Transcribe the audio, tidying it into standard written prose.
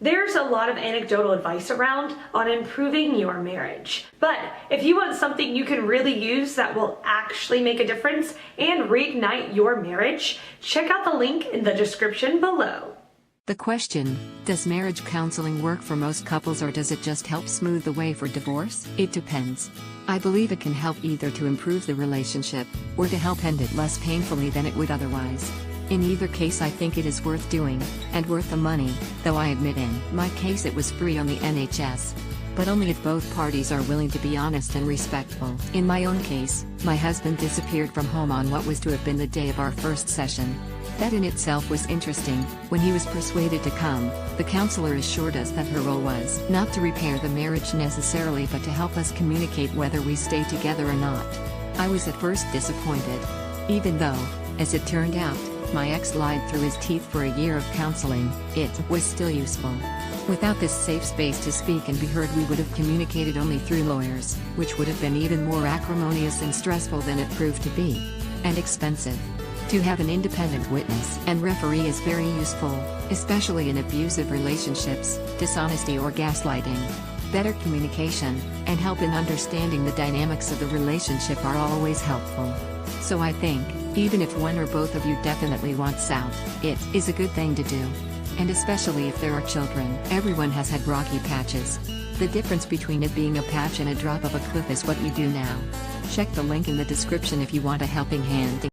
There's a lot of anecdotal advice around on improving your marriage. But if you want something you can really use that will actually make a difference and reignite your marriage, check out the link in the description below. The question, does marriage counseling work for most couples or does it just help smooth the way for divorce? It depends. I believe it can help either to improve the relationship, or to help end it less painfully than it would otherwise. In either case I think it is worth doing, and worth the money, though I admit in my case it was free on the NHS. But only if both parties are willing to be honest and respectful. In my own case, my husband disappeared from home on what was to have been the day of our first session. That in itself was interesting. When he was persuaded to come, the counselor assured us that her role was not to repair the marriage necessarily but to help us communicate whether we stay together or not. I was at first disappointed. Even though, as it turned out, my ex lied through his teeth for a year of counseling, it was still useful. Without this safe space to speak and be heard we would have communicated only through lawyers, which would have been even more acrimonious and stressful than it proved to be. And expensive. To have an independent witness and referee is very useful, especially in abusive relationships, dishonesty or gaslighting. Better communication, and help in understanding the dynamics of the relationship are always helpful. So I think, even if one or both of you definitely wants out, it is a good thing to do. And especially if there are children. Everyone has had rocky patches. The difference between it being a patch and a drop of a cliff is what you do now. Check the link in the description if you want a helping hand.